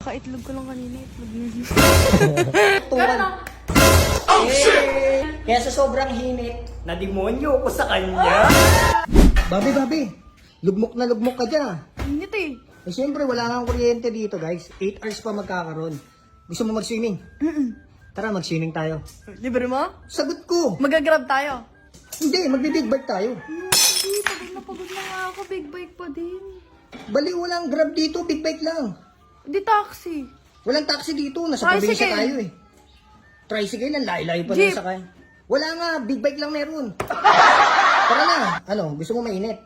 Kaitlog ko lang kanina, itlog na yun. Tuwan. Kaya sa sobrang hinit, na-demonyo ko sa kanya. Babi, lugmok na lugmok ka dyan. Init eh. Eh siyempre, wala kang kuryente dito guys. 8 hours pa magkakaroon. Gusto mo mag-swimming? Tara, mag-swimming tayo. Libre mo? Sagot ko. Magagrab tayo. Hindi, magbe-big bike tayo. Hindi, pagod na nga ako. Big bike pa din. Bali, walang grab dito, big bike lang. Di taxi. Walang taxi dito, nasa Tricycle. probinsya tayo eh. Tricycle lang, layo-layo pa Jeep. lang sakay. Wala nga, big bike lang meron. Tara na, ano, gusto mo mainit?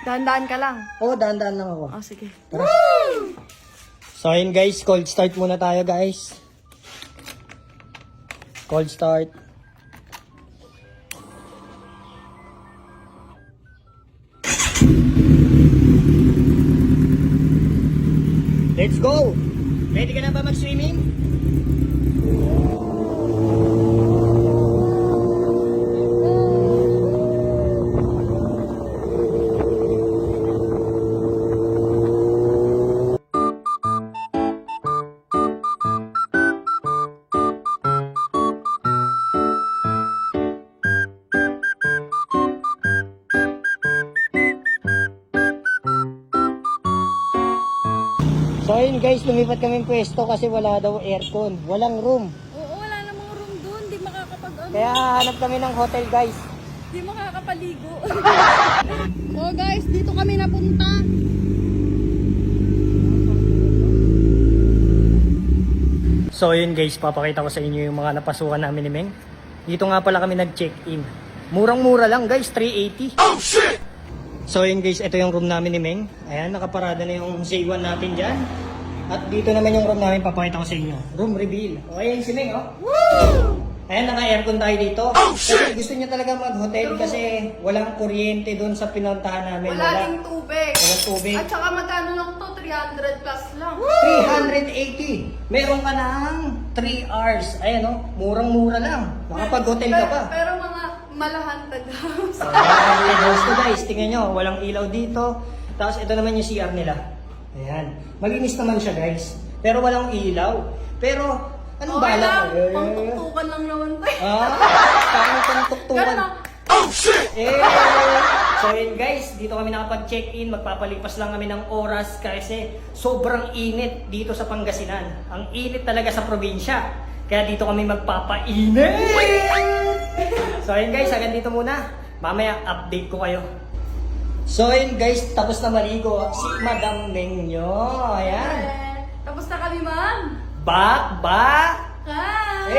Dahan-dahan ka lang. Oo, dahan-dahan lang ako. Oh, sige. Tara. So ayun guys, cold start muna tayo guys. Cold start. Let's go! Ready ka na ba mag-swimming? So ayun guys, lumipat kami pwesto kasi wala daw aircon. Walang room. Oo, wala namang room doon. Di makakapag-ano. Kaya hanap kami ng hotel guys. Di makakapaligo. So guys, dito kami napunta. So yun guys, papakita ko sa inyo yung mga napasukan namin ni Meng. Dito nga pala kami nag-check-in. Murang-mura lang guys, 380. Oh shit! So yun guys, ito yung room namin ni Meng. Ayan, nakaparada na yung C1 natin dyan. At dito naman yung room namin, papakita ko sa inyo. Room reveal. O ayan si Meng, oh. Woo! Ayan, naka-aircon tayo dito. Oh, kasi gusto niya talaga mag-hotel kasi walang kuryente doon sa pinuntahan namin. Wala ding tubig. Walang tubig. At saka magkano lang to? 300 plus lang. 380. Meron ka ng 3 hours. Ayan o, murang-mura lang. Makapag-hotel ka pa. Pero mga malahantag house. House to guys, tingnan nyo, walang ilaw dito. Tapos ito naman yung CR nila. Ayan. Malinis naman siya guys. Pero walang ilaw. Pero, anong Okay bala? lang. Pangtuktukan lang naman tayo. Parang pangtuktukan. Ganun. Oh shit! So yun guys, dito kami nakapag-check-in, magpapalipas lang kami ng oras kasi sobrang init dito sa Pangasinan. Ang init talaga sa probinsya. Kaya dito kami magpapainit! So yun guys, hanggang dito muna. Mamaya update ko kayo. So yun guys, tapos na maligo si Madam Meng nyo. Ayan. Tapos na kami, ma'am. Back! Hi!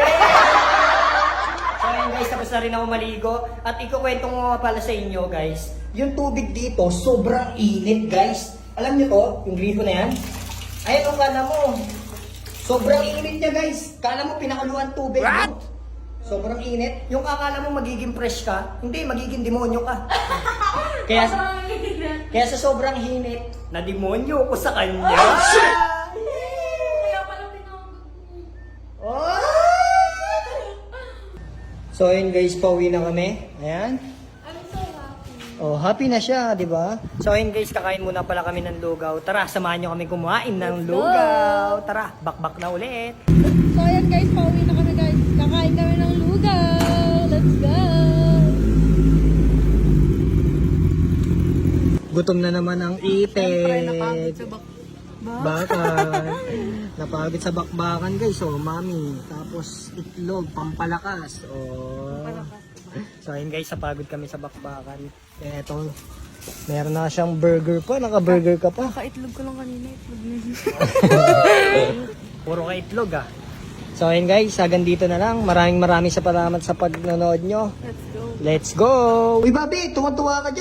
So ayun guys, tapos na rin ako maligo. At ikukwento ko nga pala sa inyo guys, yung tubig dito, sobrang init guys. Alam nyo to, yung grito na yan? Ayun ang kala mo. Sobrang init niya guys. Kala mo pinakaluan tubig. What? No? Sobrang init. Yung akala mo magiging fresh ka, hindi, magiging demonyo ka. Kaya sa sobrang hinit, na demonyo ko sa kanya. Kaya pala pinagod mo. Oh! So ayun guys, pauwi na kami. Ayan. I'm so happy. Oh, happy na siya, di ba? So ayun guys, kakain muna pala kami ng lugaw. Tara, samahan nyo kami kumain ng lugaw. Tara, bakbak na ulit. So ayan guys, pauwi na kami guys. Kakain kami ng lugaw. Let's go! Gutom na naman ang Siyempre, napagod ipet. sa Bakan. Napagod sa bakbakan guys. Oh, mami. Tapos itlog, pampalakas. Oh. So ayun guys, napagod kami sa bakbakan. Eto, meron na siyang burger pa. Naka-burger ka pa. Kaitlog ko lang kanina, itlog na yun. Puro ka itlog ah. So ayun guys, hanggang dito na lang. Maraming salamat sa panonood nyo. Let's go. Let's go! Uy, Bobby, tuwa-tuwa ka dyan.